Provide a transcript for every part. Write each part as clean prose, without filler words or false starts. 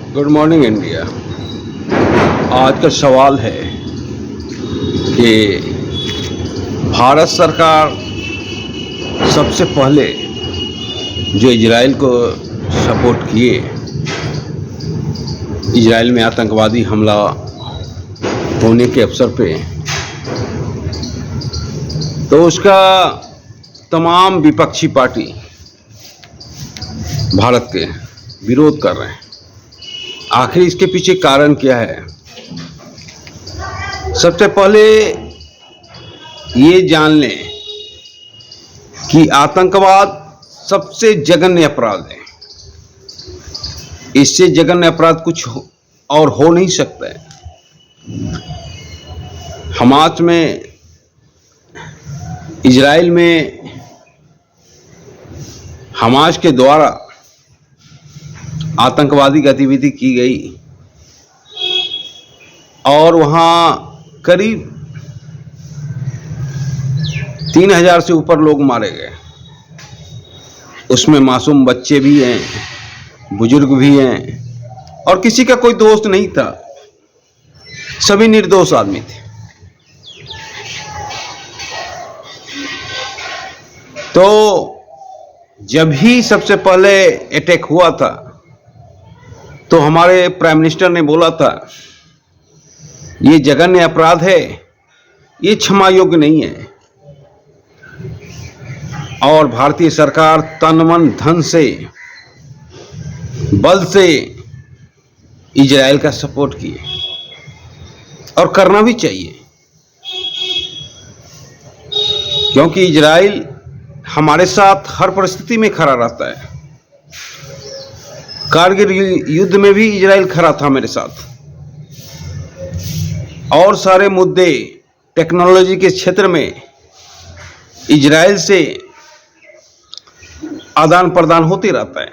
Good morning India. आज का सवाल है कि भारत सरकार सबसे पहले जो इजराइल को सपोर्ट किए, इजराइल में आतंकवादी हमला होने के अवसर पे, तो उसका तमाम विपक्षी पार्टी भारत के विरोध कर रहे हैं। आखिर इसके पीछे कारण क्या है? सबसे पहले ये जान लें कि आतंकवाद सबसे जघन्य अपराध है। इससे जघन्य अपराध कुछ और हो नहीं सकता है। हमास में, इजराइल में हमास के द्वारा आतंकवादी गतिविधि की गई और वहाँ करीब 3000 से ऊपर लोग मारे गए। उसमें मासूम बच्चे भी हैं, बुजुर्ग भी हैं और किसी का कोई दोस्त नहीं था। सभी निर्दोष आदमी थे। तो जब ही सबसे पहले अटैक हुआ था तो हमारे प्राइम मिनिस्टर ने बोला था ये जघन्य अपराध है, ये क्षमा योग्य नहीं है। और भारतीय सरकार तन मन धन से, बल से इजराइल का सपोर्ट किए और करना भी चाहिए, क्योंकि इजराइल हमारे साथ हर परिस्थिति में खड़ा रहता है। कारगिल युद्ध में भी इजराइल खड़ा था मेरे साथ। और सारे मुद्दे टेक्नोलॉजी के क्षेत्र में इजराइल से आदान प्रदान होते रहता है।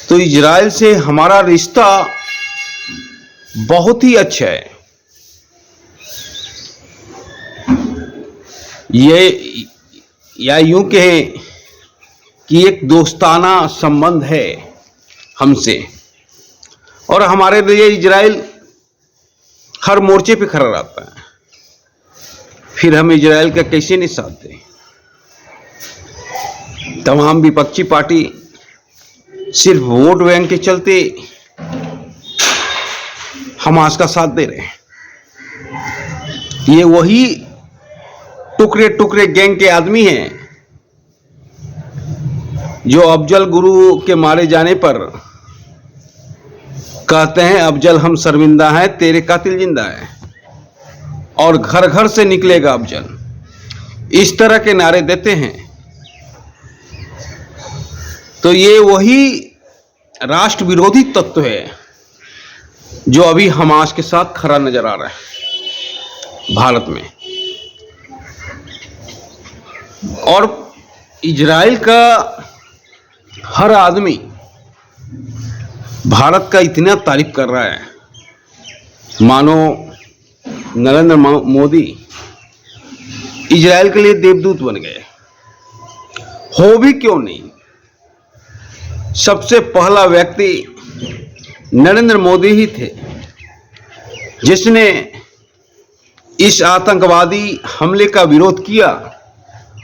तो इजराइल से हमारा रिश्ता बहुत ही अच्छा है। ये या यूं कहें कि एक दोस्ताना संबंध है हमसे, और हमारे लिए इजराइल हर मोर्चे पे खड़ा रहता है। फिर हम इजराइल का कैसे नहीं साथ दें? तमाम विपक्षी पार्टी सिर्फ वोट बैंक के चलते हमास का साथ दे रहे हैं। ये वही टुकड़े टुकड़े गैंग के आदमी हैं जो अफजल गुरु के मारे जाने पर कहते हैं अफजल हम शर्मिंदा हैं, तेरे कातिल जिंदा है, और घर घर से निकलेगा अफजल, इस तरह के नारे देते हैं। तो ये वही राष्ट्र विरोधी तत्व है जो अभी हमास के साथ खड़ा नजर आ रहा है भारत में। और इजराइल का हर आदमी भारत का इतना तारीफ कर रहा है, मानो नरेंद्र मोदी इजराइल के लिए देवदूत बन गए। हो भी क्यों नहीं? सबसे पहला व्यक्ति नरेंद्र मोदी ही थे जिसने इस आतंकवादी हमले का विरोध किया,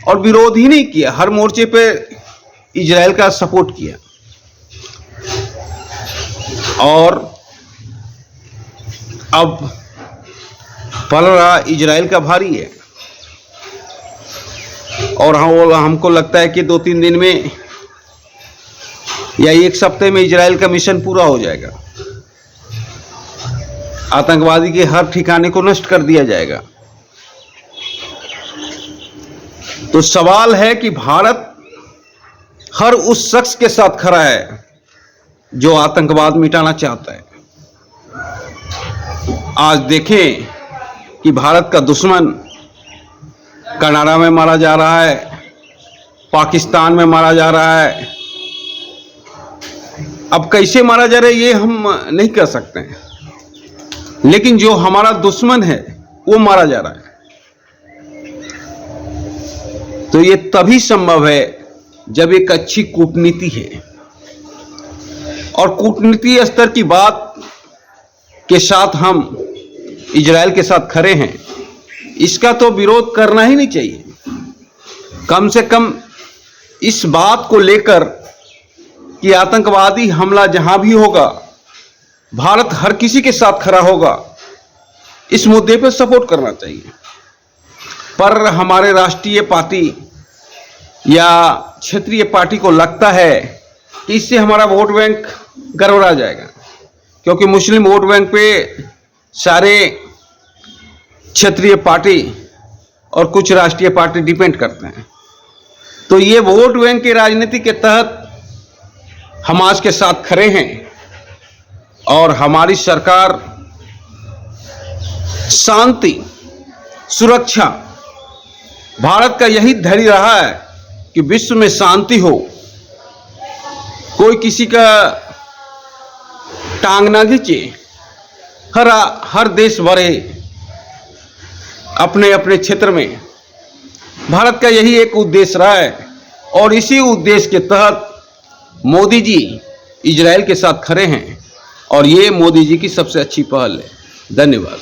और विरोध ही नहीं किया, हर मोर्चे पे इजराइल का सपोर्ट किया। और अब पलड़ा इजराइल का भारी है, और हमको लगता है कि 2-3 दिन में या एक सप्ताह में इजराइल का मिशन पूरा हो जाएगा। आतंकवादी के हर ठिकाने को नष्ट कर दिया जाएगा। तो सवाल है कि भारत हर उस शख्स के साथ खड़ा है जो आतंकवाद मिटाना चाहता है। आज देखें कि भारत का दुश्मन कनाडा में मारा जा रहा है, पाकिस्तान में मारा जा रहा है। अब कैसे मारा जा रहा है ये हम नहीं कह सकते हैं, लेकिन जो हमारा दुश्मन है वो मारा जा रहा है। तो ये तभी संभव है जब एक अच्छी कूटनीति है। और कूटनीति स्तर की बात के साथ हम इजराइल के साथ खड़े हैं, इसका तो विरोध करना ही नहीं चाहिए। कम से कम इस बात को लेकर कि आतंकवादी हमला जहां भी होगा भारत हर किसी के साथ खड़ा होगा, इस मुद्दे पर सपोर्ट करना चाहिए। पर हमारे राष्ट्रीय पार्टी या क्षेत्रीय पार्टी को लगता है कि इससे हमारा वोट बैंक गड़बड़ा जाएगा, क्योंकि मुस्लिम वोट बैंक पे सारे क्षेत्रीय पार्टी और कुछ राष्ट्रीय पार्टी डिपेंड करते हैं। तो ये वोट बैंक की राजनीति के तहत हम आज के साथ खड़े हैं और हमारी सरकार शांति, सुरक्षा, भारत का यही धैर्य रहा है कि विश्व में शांति हो, कोई किसी का टांग ना खींचे, हर देश बढ़े अपने अपने क्षेत्र में। भारत का यही एक उद्देश्य रहा है और इसी उद्देश्य के तहत मोदी जी इजराइल के साथ खड़े हैं और ये मोदी जी की सबसे अच्छी पहल है। धन्यवाद।